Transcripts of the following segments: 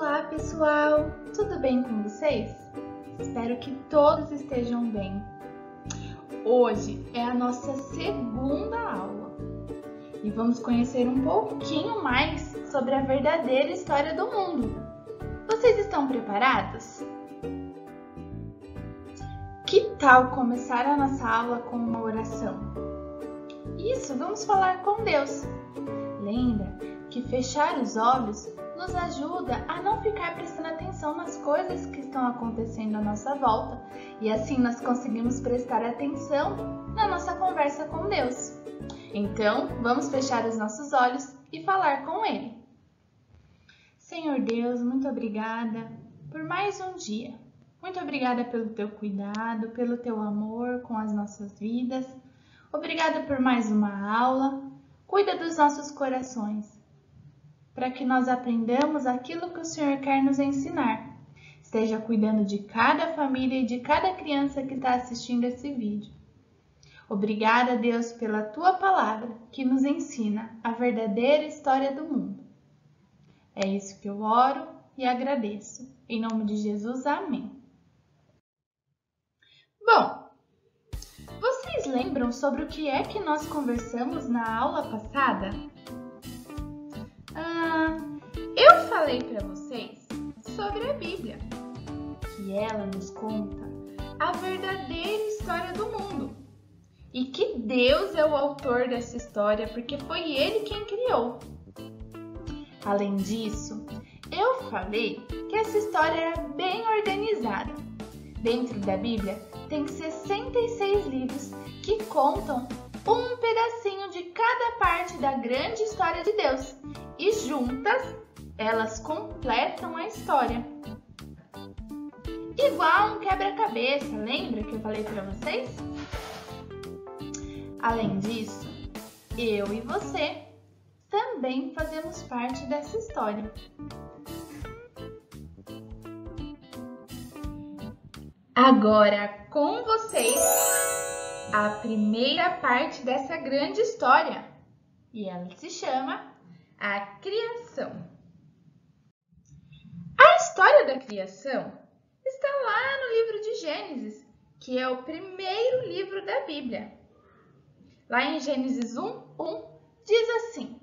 Olá pessoal, tudo bem com vocês? Espero que todos estejam bem. Hoje é a nossa segunda aula e vamos conhecer um pouquinho mais sobre a verdadeira história do mundo. Vocês estão preparados? Que tal começar a nossa aula com uma oração? Isso, vamos falar com Deus. Lembra que fechar os olhos nos ajuda a não ficar prestando atenção nas coisas que estão acontecendo à nossa volta e assim nós conseguimos prestar atenção na nossa conversa com Deus. Então, vamos fechar os nossos olhos e falar com Ele. Senhor Deus, muito obrigada por mais um dia. Muito obrigada pelo Teu cuidado, pelo Teu amor com as nossas vidas. Obrigada por mais uma aula. Cuida dos nossos corações, para que nós aprendamos aquilo que o Senhor quer nos ensinar. Esteja cuidando de cada família e de cada criança que está assistindo esse vídeo. Obrigada, Deus, pela Tua palavra, que nos ensina a verdadeira história do mundo. É isso que eu oro e agradeço. Em nome de Jesus, amém. Bom, vocês lembram sobre o que é que nós conversamos na aula passada? Eu falei para vocês sobre a Bíblia, que ela nos conta a verdadeira história do mundo e que Deus é o autor dessa história porque foi Ele quem criou. Além disso, eu falei que essa história era bem organizada. Dentro da Bíblia tem 66 livros que contam um pedacinho de cada parte da grande história de Deus e juntas elas completam a história. Igual um quebra-cabeça, lembra que eu falei para vocês? Além disso, eu e você também fazemos parte dessa história. Agora com vocês a primeira parte dessa grande história e ela se chama a criação. A história da criação está lá no livro de Gênesis, que é o primeiro livro da Bíblia. Lá em Gênesis 1:1 diz assim: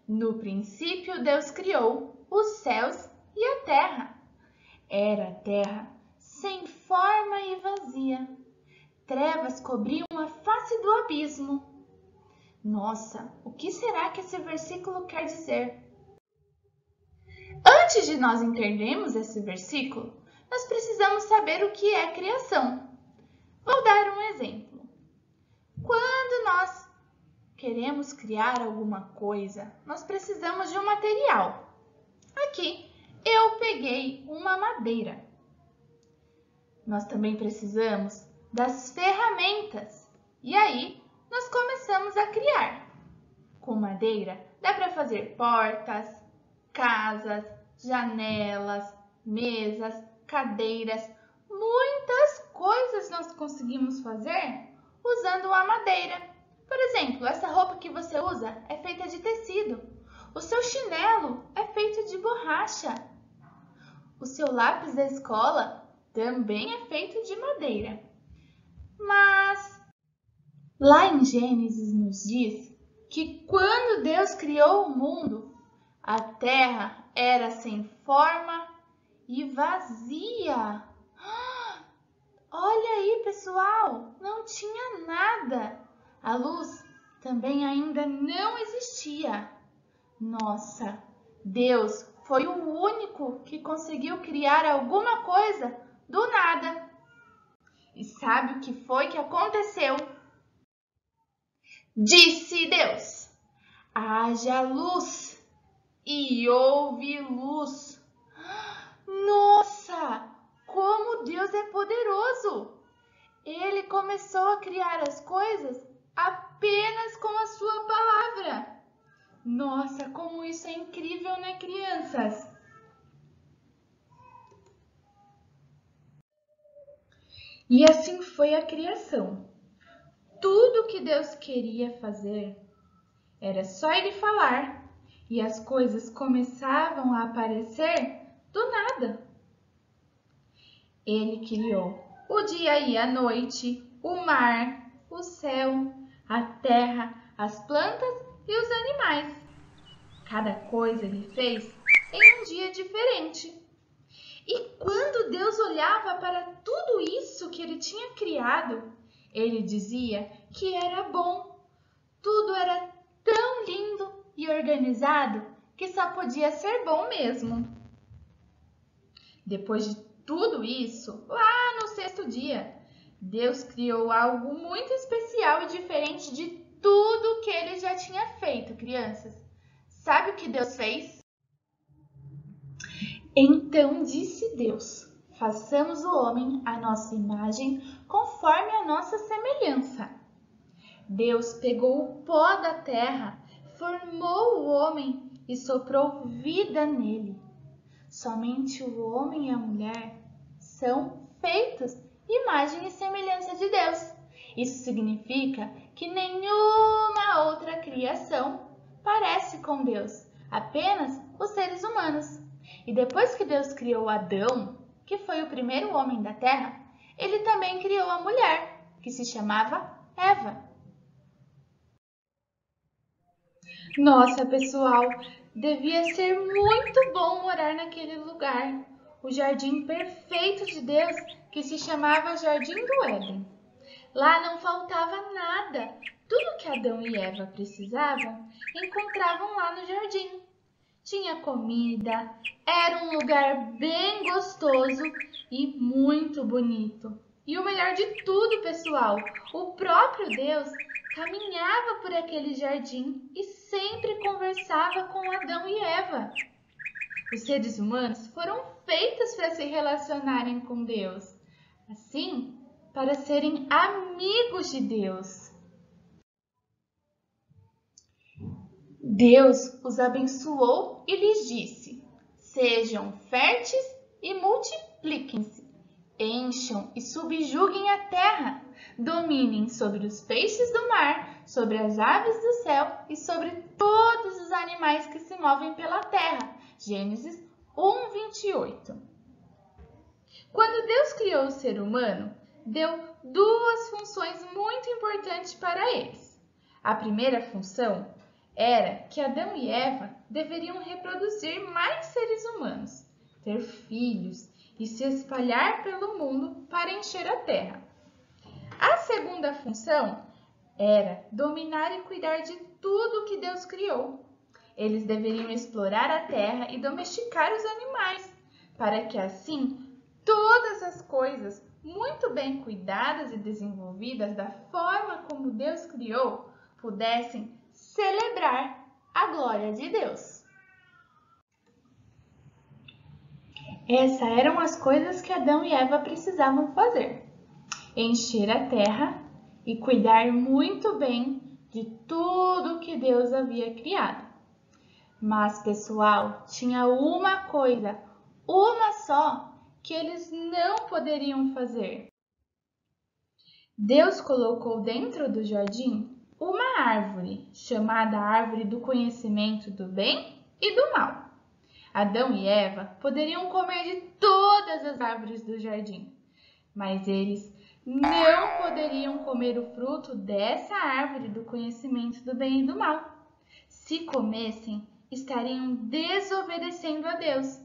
No princípio Deus criou os céus e a terra. Era a terra sem forma e vazia. Trevas cobriam a face do abismo. Nossa, o que será que esse versículo quer dizer? Antes de nós entendermos esse versículo, nós precisamos saber o que é criação. Vou dar um exemplo. Quando nós queremos criar alguma coisa, nós precisamos de um material. Aqui, eu peguei uma madeira. Nós também precisamos das ferramentas. E aí, nós começamos a criar. Com madeira, dá para fazer portas, casas, janelas, mesas, cadeiras. Muitas coisas nós conseguimos fazer usando a madeira. Por exemplo, essa roupa que você usa é feita de tecido. O seu chinelo é feito de borracha. O seu lápis da escola também é feito de madeira. Mas lá em Gênesis nos diz que quando Deus criou o mundo, a terra era sem forma e vazia. Olha aí, pessoal, não tinha nada. A luz também ainda não existia. Nossa, Deus foi o único que conseguiu criar alguma coisa do nada. E sabe o que foi que aconteceu? Disse Deus: haja luz, e houve luz. Nossa, como Deus é poderoso! Ele começou a criar as coisas apenas com a sua palavra. Nossa, como isso é incrível, né, crianças? E assim foi a criação. Tudo que Deus queria fazer era só Ele falar e as coisas começavam a aparecer do nada. Ele criou o dia e a noite, o mar, o céu, a terra, as plantas e os animais. Cada coisa ele fez em um dia diferente. E quando Deus olhava para tudo isso que ele tinha criado, ele dizia que era bom. Tudo era tão lindo e organizado que só podia ser bom mesmo. Depois de tudo isso, lá no sexto dia, Deus criou algo muito especial e diferente de tudo que ele já tinha feito, crianças. Sabe o que Deus fez? Então disse Deus: façamos o homem à nossa imagem, conforme a nossa semelhança. Deus pegou o pó da terra, formou o homem e soprou vida nele. Somente o homem e a mulher são feitos imagem e semelhança de Deus. Isso significa que nenhuma outra criação parece com Deus, apenas os seres humanos. E depois que Deus criou Adão, que foi o primeiro homem da terra, ele também criou a mulher, que se chamava Eva. Nossa, pessoal, devia ser muito bom morar naquele lugar, o jardim perfeito de Deus, que se chamava Jardim do Éden. Lá não faltava nada. Tudo que Adão e Eva precisavam, encontravam lá no jardim. Tinha comida, era um lugar bem gostoso e muito bonito. E o melhor de tudo, pessoal, o próprio Deus caminhava por aquele jardim e sempre conversava com Adão e Eva. Os seres humanos foram feitos para se relacionarem com Deus, assim, para serem amigos de Deus. Deus os abençoou e lhes disse: sejam férteis e multipliquem-se, encham e subjuguem a terra, dominem sobre os peixes do mar, sobre as aves do céu e sobre todos os animais que se movem pela terra. Gênesis 1:28. Quando Deus criou o ser humano, deu duas funções muito importantes para eles. A primeira função era que Adão e Eva deveriam reproduzir mais seres humanos, ter filhos e se espalhar pelo mundo para encher a terra. A segunda função era dominar e cuidar de tudo que Deus criou. Eles deveriam explorar a terra e domesticar os animais, para que assim todas as coisas muito bem cuidadas e desenvolvidas da forma como Deus criou pudessem celebrar a glória de Deus. Essas eram as coisas que Adão e Eva precisavam fazer: encher a terra e cuidar muito bem de tudo que Deus havia criado. Mas, pessoal, tinha uma coisa, uma só, que eles não poderiam fazer. Deus colocou dentro do jardim uma árvore, chamada árvore do conhecimento do bem e do mal. Adão e Eva poderiam comer de todas as árvores do jardim, mas eles não poderiam comer o fruto dessa árvore do conhecimento do bem e do mal. Se comessem, estariam desobedecendo a Deus.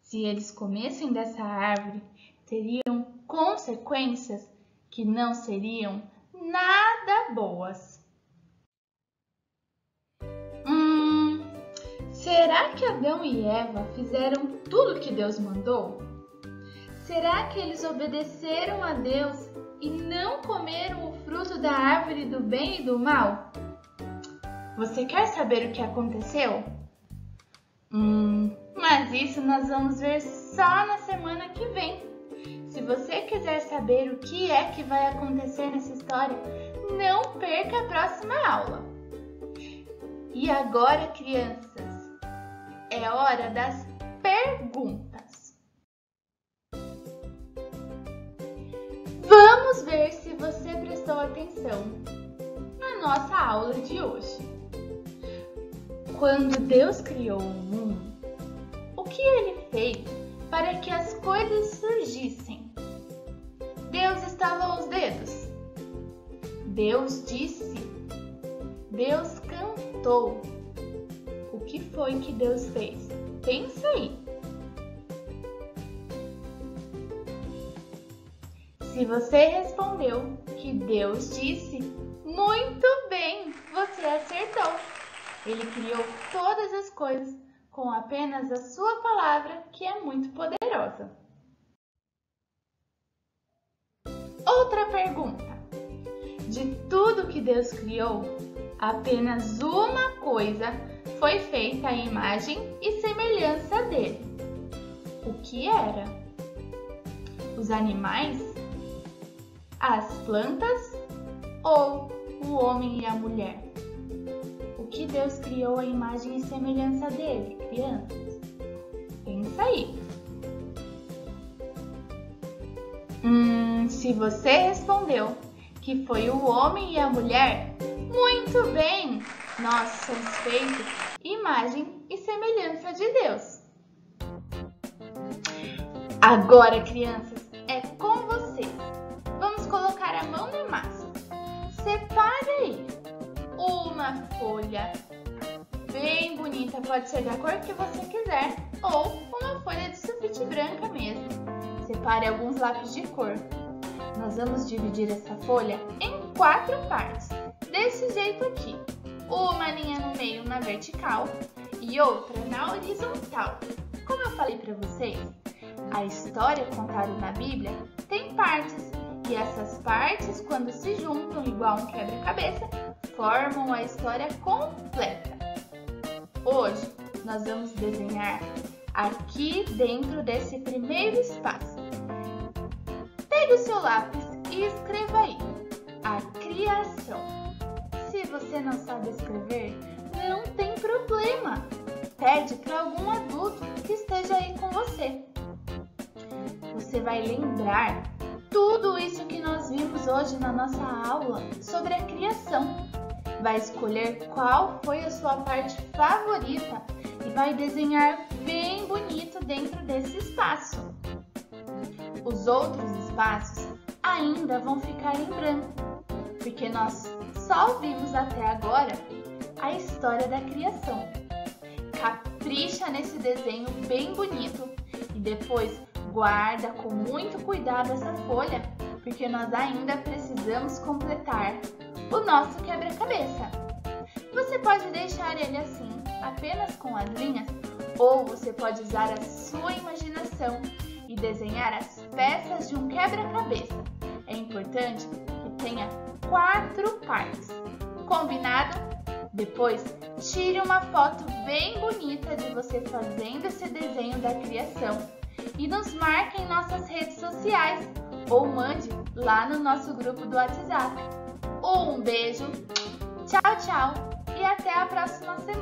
Se eles comessem dessa árvore, teriam consequências que não seriam nada boas. Será que Adão e Eva fizeram tudo o que Deus mandou? Será que eles obedeceram a Deus e não comeram o fruto da árvore do bem e do mal? Você quer saber o que aconteceu? Mas isso nós vamos ver só na semana que vem. Se você quiser saber o que é que vai acontecer nessa história, não perca a próxima aula. E agora, crianças, é hora das perguntas. Vamos ver se você prestou atenção na nossa aula de hoje. Quando Deus criou o mundo, o O que ele fez para que as coisas surgissem? Deus estalou os dedos? Deus disse? Deus cantou? O que foi que Deus fez? Pensa aí. Se você respondeu que Deus disse, muito bem, você acertou. Ele criou todas as coisas com apenas a sua palavra, que é muito poderosa. Outra pergunta. De tudo que Deus criou, apenas uma coisa foi feita à imagem e semelhança dele. O que era? Os animais? As plantas? Ou o homem e a mulher? O que Deus criou à imagem e semelhança dele, crianças? Pensa aí. Se você respondeu que foi o homem e a mulher, muito bem! Nós somos feitos imagem e semelhança de Deus. Agora, crianças, é com vocês. Vamos colocar a mão na massa. Separe aí uma folha bem bonita, pode ser da cor que você quiser, ou uma folha de sulfite branca mesmo. Separe alguns lápis de cor. Nós vamos dividir essa folha em 4 partes, desse jeito aqui. Uma linha no meio na vertical e outra na horizontal. Como eu falei para vocês, a história contada na Bíblia tem partes, e essas partes, quando se juntam igual um quebra-cabeça, formam a história completa. Hoje, nós vamos desenhar aqui dentro desse primeiro espaço. Pegue o seu lápis e escreva aí, a criação. Se você não sabe escrever, não tem problema. Pede para algum adulto que esteja aí com você. Você vai lembrar tudo isso que nós vimos hoje na nossa aula sobre a criação. Vai escolher qual foi a sua parte favorita e vai desenhar bem bonito dentro desse espaço. Os outros espaços ainda vão ficar em branco, porque nós só vimos até agora a história da criação. Capricha nesse desenho bem bonito e depois guarda com muito cuidado essa folha, porque nós ainda precisamos completar o nosso quebra-cabeça. Você pode deixar ele assim, apenas com as linhas, ou você pode usar a sua imaginação e desenhar as peças de um quebra-cabeça. É importante que tenha 4 partes. Combinado? Depois, tire uma foto bem bonita de você fazendo esse desenho da criação e nos marque em nossas redes sociais ou mande lá no nosso grupo do WhatsApp. Um beijo, tchau, tchau e até a próxima semana.